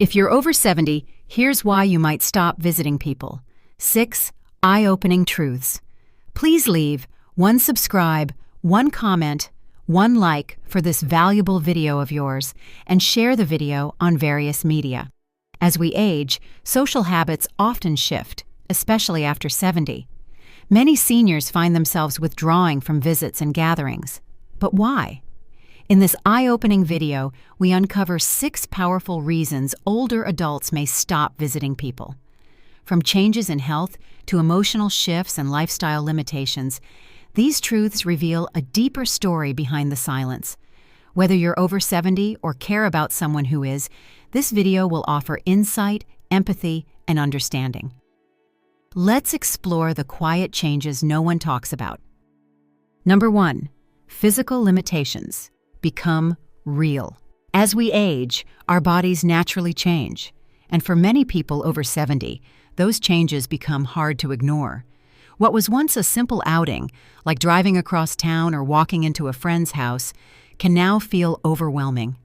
If you're over 70, here's why you might stop visiting people. 6 eye-opening truths. Please leave 1 subscribe, 1 comment, 1 like for this valuable video of yours, and share the video on various media. As we age, social habits often shift, especially after 70. Many seniors find themselves withdrawing from visits and gatherings. But why? In this eye-opening video, we uncover 6 powerful reasons older adults may stop visiting people. From changes in health to emotional shifts and lifestyle limitations, these truths reveal a deeper story behind the silence. Whether you're over 70 or care about someone who is, this video will offer insight, empathy, and understanding. Let's explore the quiet changes no one talks about. Number 1. Physical limitations become real. As we age, our bodies naturally change, and for many people over 70, those changes become hard to ignore. What was once a simple outing, like driving across town or walking into a friend's house, can now feel overwhelming.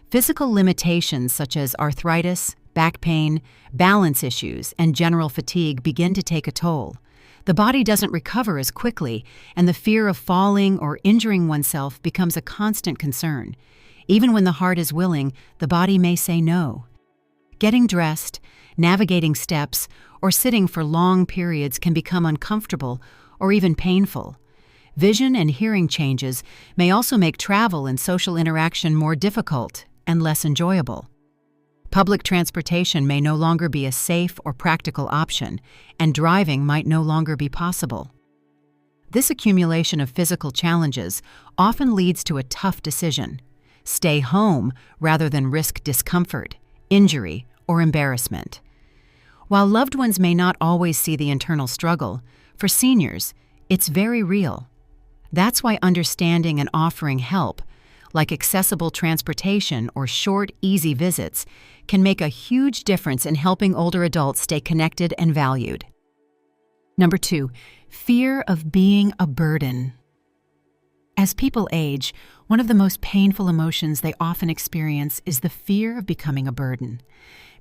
Physical limitations such as arthritis, back pain, balance issues, and general fatigue begin to take a toll. The body doesn't recover as quickly, and the fear of falling or injuring oneself becomes a constant concern. Even when the heart is willing, the body may say no. Getting dressed, navigating steps, or sitting for long periods can become uncomfortable or even painful. Vision and hearing changes may also make travel and social interaction more difficult and less enjoyable. Public transportation may no longer be a safe or practical option, and driving might no longer be possible. This accumulation of physical challenges often leads to a tough decision: stay home rather than risk discomfort, injury, or embarrassment. While loved ones may not always see the internal struggle, for seniors, it's very real. That's why understanding and offering help, like accessible transportation or short, easy visits, can make a huge difference in helping older adults stay connected and valued. Number 2, fear of being a burden. As people age, one of the most painful emotions they often experience is the fear of becoming a burden.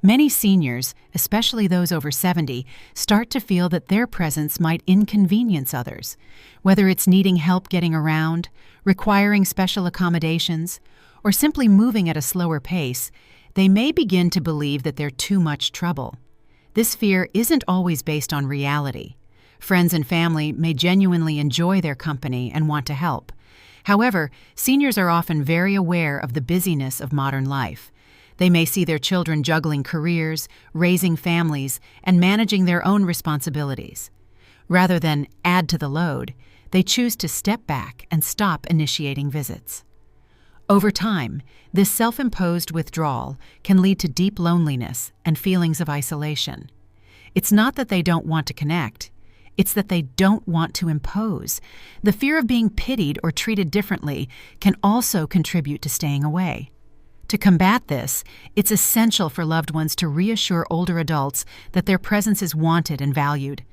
Many seniors, especially those over 70, start to feel that their presence might inconvenience others, whether it's needing help getting around, requiring special accommodations, or simply moving at a slower pace. They may begin to believe that they're too much trouble. This fear isn't always based on reality. Friends and family may genuinely enjoy their company and want to help. However, seniors are often very aware of the busyness of modern life. They may see their children juggling careers, raising families, and managing their own responsibilities. Rather than add to the load, they choose to step back and stop initiating visits. Over time, this self-imposed withdrawal can lead to deep loneliness and feelings of isolation. It's not that they don't want to connect. It's that they don't want to impose. The fear of being pitied or treated differently can also contribute to staying away. To combat this, it's essential for loved ones to reassure older adults that their presence is wanted and valued.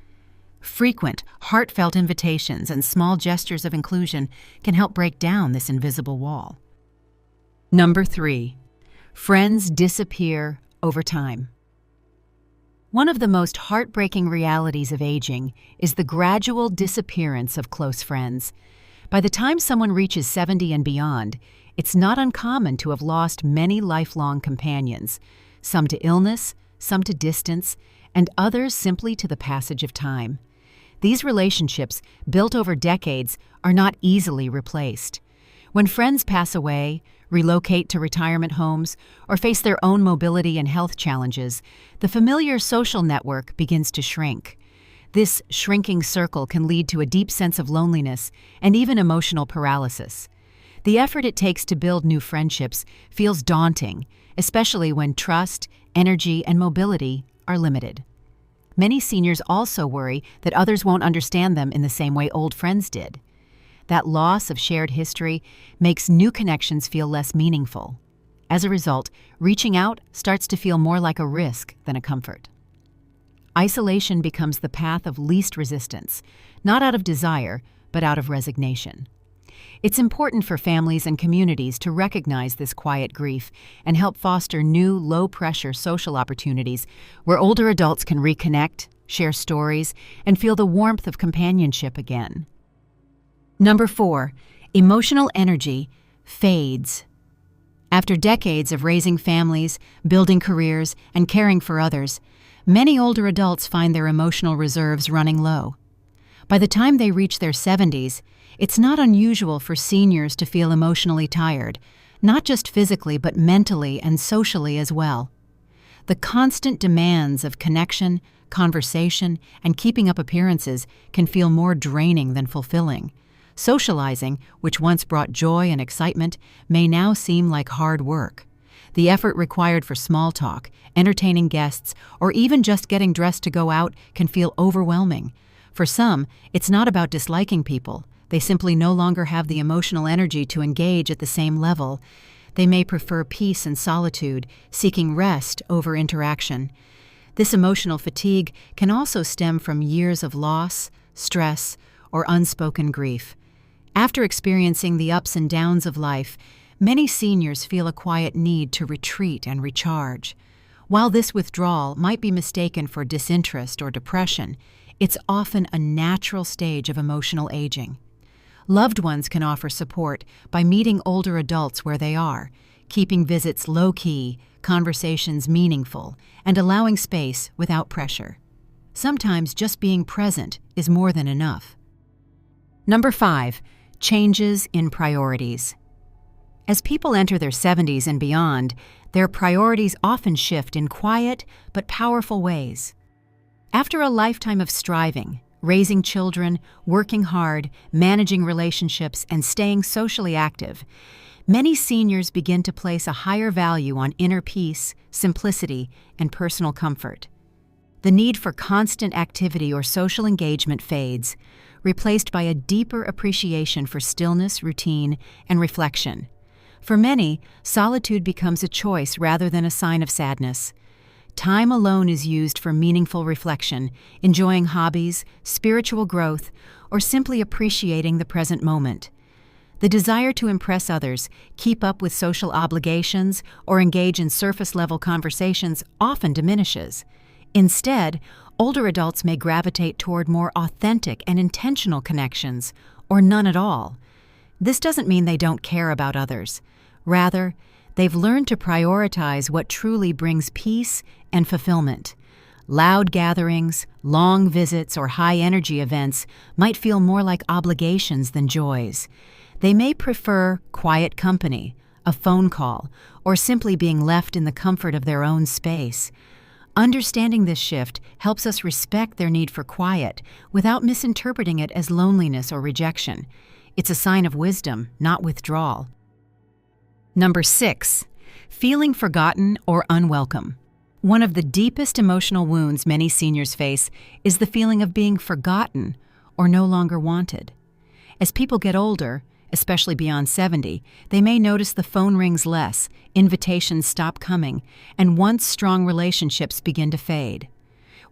Frequent, heartfelt invitations and small gestures of inclusion can help break down this invisible wall. Number 3, friends disappear over time. One of the most heartbreaking realities of aging is the gradual disappearance of close friends. By the time someone reaches 70 and beyond, it's not uncommon to have lost many lifelong companions, some to illness, some to distance, and others simply to the passage of time. These relationships, built over decades, are not easily replaced. When friends pass away, relocate to retirement homes, or face their own mobility and health challenges, the familiar social network begins to shrink. This shrinking circle can lead to a deep sense of loneliness and even emotional paralysis. The effort it takes to build new friendships feels daunting, especially when trust, energy, and mobility are limited. Many seniors also worry that others won't understand them in the same way old friends did. That loss of shared history makes new connections feel less meaningful. As a result, reaching out starts to feel more like a risk than a comfort. Isolation becomes the path of least resistance, not out of desire, but out of resignation. It's important for families and communities to recognize this quiet grief and help foster new, low-pressure social opportunities where older adults can reconnect, share stories, and feel the warmth of companionship again. Number 4, emotional energy fades. After decades of raising families, building careers, and caring for others, many older adults find their emotional reserves running low. By the time they reach their 70s, it's not unusual for seniors to feel emotionally tired, not just physically but mentally and socially as well. The constant demands of connection, conversation, and keeping up appearances can feel more draining than fulfilling. Socializing, which once brought joy and excitement, may now seem like hard work. The effort required for small talk, entertaining guests, or even just getting dressed to go out can feel overwhelming. For some, it's not about disliking people. They simply no longer have the emotional energy to engage at the same level. They may prefer peace and solitude, seeking rest over interaction. This emotional fatigue can also stem from years of loss, stress, or unspoken grief. After experiencing the ups and downs of life, many seniors feel a quiet need to retreat and recharge. While this withdrawal might be mistaken for disinterest or depression, it's often a natural stage of emotional aging. Loved ones can offer support by meeting older adults where they are, keeping visits low-key, conversations meaningful, and allowing space without pressure. Sometimes just being present is more than enough. Number 5, changes in priorities. As people enter their 70s and beyond, their priorities often shift in quiet but powerful ways. After a lifetime of striving, raising children, working hard, managing relationships, and staying socially active, many seniors begin to place a higher value on inner peace, simplicity, and personal comfort. The need for constant activity or social engagement fades, replaced by a deeper appreciation for stillness, routine, and reflection. For many, solitude becomes a choice rather than a sign of sadness. Time alone is used for meaningful reflection, enjoying hobbies, spiritual growth, or simply appreciating the present moment. The desire to impress others, keep up with social obligations, or engage in surface-level conversations often diminishes. Instead, older adults may gravitate toward more authentic and intentional connections, or none at all. This doesn't mean they don't care about others. Rather, they've learned to prioritize what truly brings peace and fulfillment. Loud gatherings, long visits, or high-energy events might feel more like obligations than joys. They may prefer quiet company, a phone call, or simply being left in the comfort of their own space. Understanding this shift helps us respect their need for quiet without misinterpreting it as loneliness or rejection. It's a sign of wisdom, not withdrawal. Number 6, feeling forgotten or unwelcome. One of the deepest emotional wounds many seniors face is the feeling of being forgotten or no longer wanted. As people get older, especially beyond 70, they may notice the phone rings less, invitations stop coming, and once strong relationships begin to fade.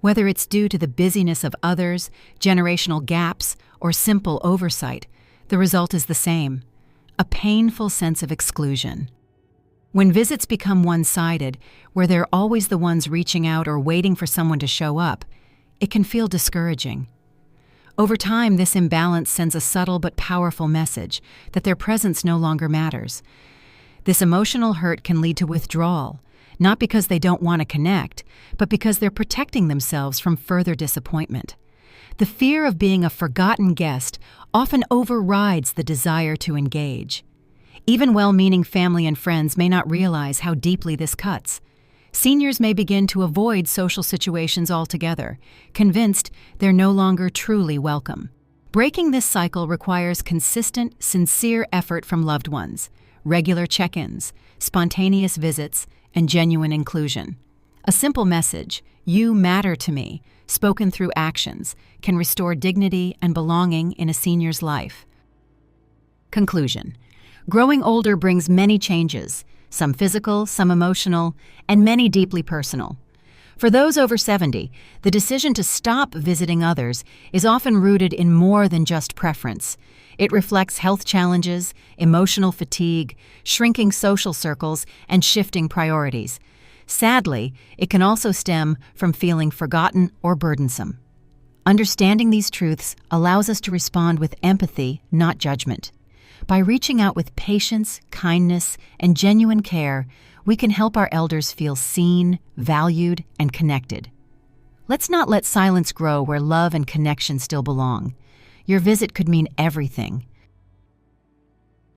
Whether it's due to the busyness of others, generational gaps, or simple oversight, the result is the same: a painful sense of exclusion. When visits become one-sided, where they're always the ones reaching out or waiting for someone to show up, it can feel discouraging. Over time, this imbalance sends a subtle but powerful message that their presence no longer matters. This emotional hurt can lead to withdrawal, not because they don't want to connect, but because they're protecting themselves from further disappointment. The fear of being a forgotten guest often overrides the desire to engage. Even well-meaning family and friends may not realize how deeply this cuts. Seniors may begin to avoid social situations altogether, convinced they're no longer truly welcome. Breaking this cycle requires consistent, sincere effort from loved ones, regular check-ins, spontaneous visits, and genuine inclusion. A simple message, "You matter to me," spoken through actions, can restore dignity and belonging in a senior's life. Conclusion. Growing older brings many changes, some physical, some emotional, and many deeply personal. For those over 70, the decision to stop visiting others is often rooted in more than just preference. It reflects health challenges, emotional fatigue, shrinking social circles, and shifting priorities. Sadly, it can also stem from feeling forgotten or burdensome. Understanding these truths allows us to respond with empathy, not judgment. By reaching out with patience, kindness, and genuine care, we can help our elders feel seen, valued, and connected. Let's not let silence grow where love and connection still belong. Your visit could mean everything,